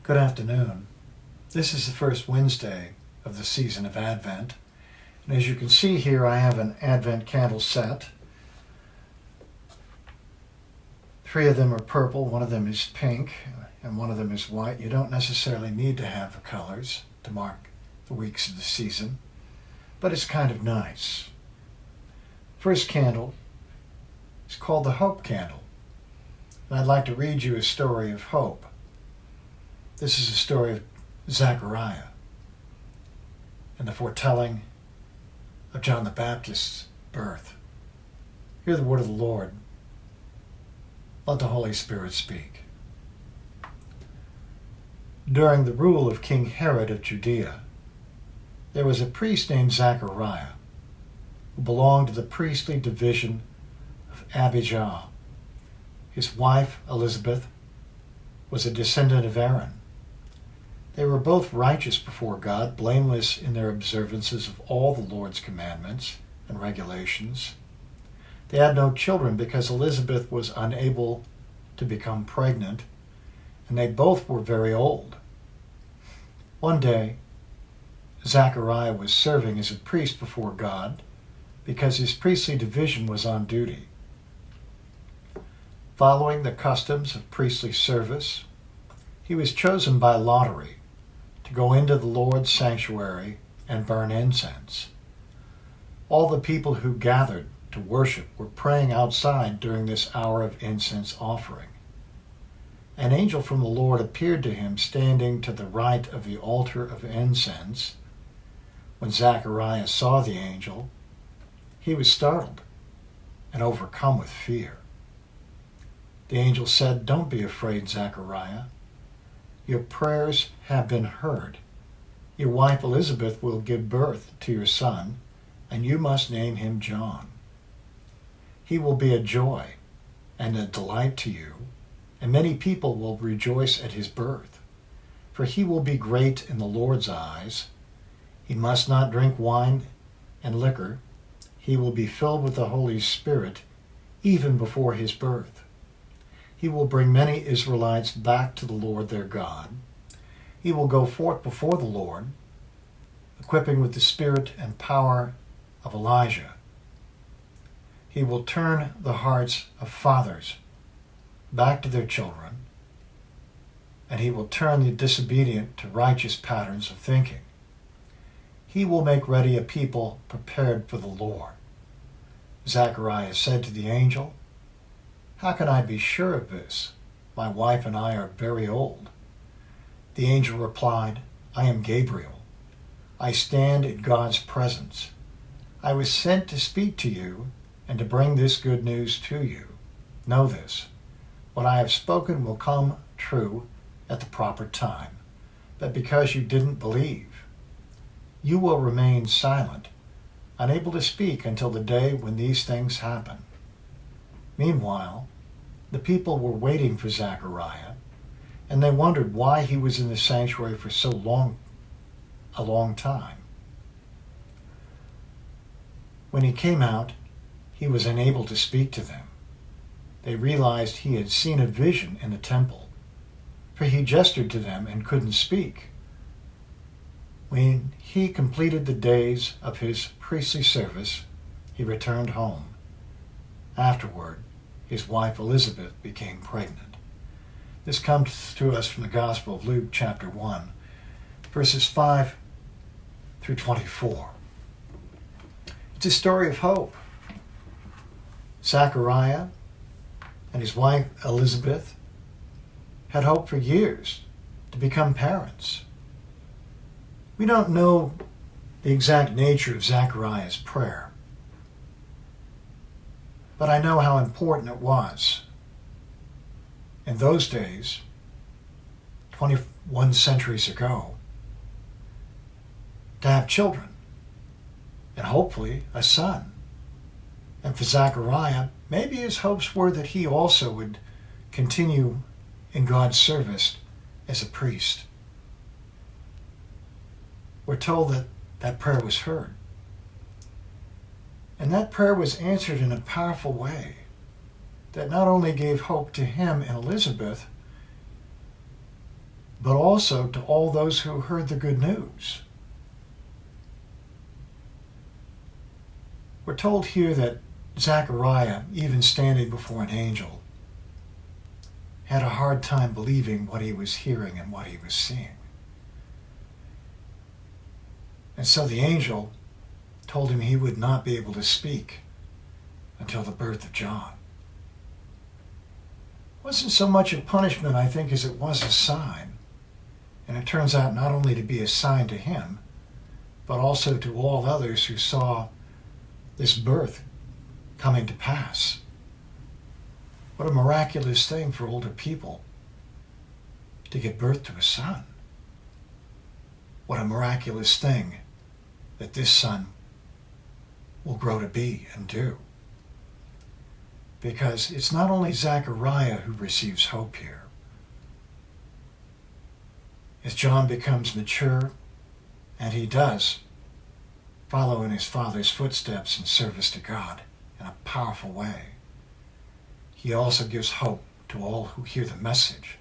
Good afternoon. This is the first Wednesday of the season of Advent. And as you can see here, I have an Advent candle set. 3 of them are purple, 1 of them is pink, and 1 of them is white. You don't necessarily need to have the colors to mark the weeks of the season, but it's kind of nice. First candle is called the Hope Candle. And I'd like to read you a story of hope. This is a story of Zechariah and the foretelling of John the Baptist's birth. Hear the word of the Lord. Let the Holy Spirit speak. During the rule of King Herod of Judea, there was a priest named Zechariah who belonged to the priestly division of Abijah. His wife, Elizabeth, was a descendant of Aaron. They were both righteous before God, blameless in their observances of all the Lord's commandments and regulations. They had no children because Elizabeth was unable to become pregnant, and they both were very old. One day, Zechariah was serving as a priest before God because his priestly division was on duty. Following the customs of priestly service, he was chosen by lottery to go into the Lord's sanctuary and burn incense. All the people who gathered to worship were praying outside during this hour of incense offering. An angel from the Lord appeared to him standing to the right of the altar of incense. When Zechariah saw the angel, he was startled and overcome with fear. The angel said, "Don't be afraid, Zechariah. Your prayers have been heard. Your wife Elizabeth will give birth to your son, and you must name him John. He will be a joy and a delight to you, and many people will rejoice at his birth. For he will be great in the Lord's eyes. He must not drink wine and liquor. He will be filled with the Holy Spirit even before his birth. He will bring many Israelites back to the Lord their God. He will go forth before the Lord, equipping with the spirit and power of Elijah. He will turn the hearts of fathers back to their children, and he will turn the disobedient to righteous patterns of thinking. He will make ready a people prepared for the Lord." Zechariah said to the angel, "How can I be sure of this? My wife and I are very old." The angel replied, "I am Gabriel. I stand in God's presence. I was sent to speak to you and to bring this good news to you. Know this, what I have spoken will come true at the proper time. But because you didn't believe, you will remain silent, unable to speak until the day when these things happen." Meanwhile, the people were waiting for Zechariah, and they wondered why he was in the sanctuary for a long time. When he came out, he was unable to speak to them. They realized he had seen a vision in the temple, for he gestured to them and couldn't speak. When he completed the days of his priestly service, he returned home. Afterward, his wife Elizabeth became pregnant. This comes to us from the Gospel of Luke, chapter 1, verses 5 through 24. It's a story of hope. Zechariah and his wife Elizabeth had hoped for years to become parents. We don't know the exact nature of Zechariah's prayer, but I know how important it was. In those days, 21 centuries ago, to have children, and hopefully a son. And for Zechariah, maybe his hopes were that he also would continue in God's service as a priest. We're told that that prayer was heard. And that prayer was answered in a powerful way that not only gave hope to him and Elizabeth, but also to all those who heard the good news. We're told here that Zechariah, even standing before an angel, had a hard time believing what he was hearing and what he was seeing. And so the angel told him he would not be able to speak until the birth of John. It wasn't so much a punishment, I think, as it was a sign. And it turns out not only to be a sign to him, but also to all others who saw this birth coming to pass. What a miraculous thing for older people to give birth to a son. What a miraculous thing that this son will grow to be and do. Because it's not only Zechariah who receives hope here. As John becomes mature, and he does follow in his father's footsteps in service to God in a powerful way, he also gives hope to all who hear the message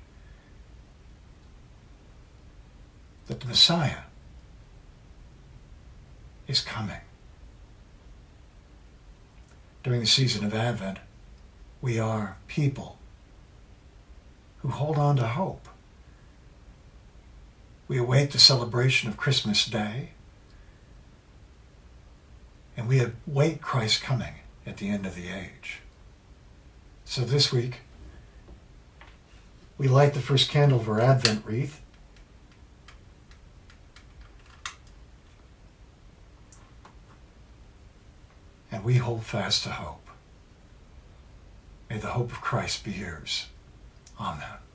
that the Messiah is coming. During the season of Advent, we are people who hold on to hope. We await the celebration of Christmas Day, and we await Christ's coming at the end of the age. So this week, we light the first candle of our Advent wreath. And we hold fast to hope. May the hope of Christ be yours. Amen.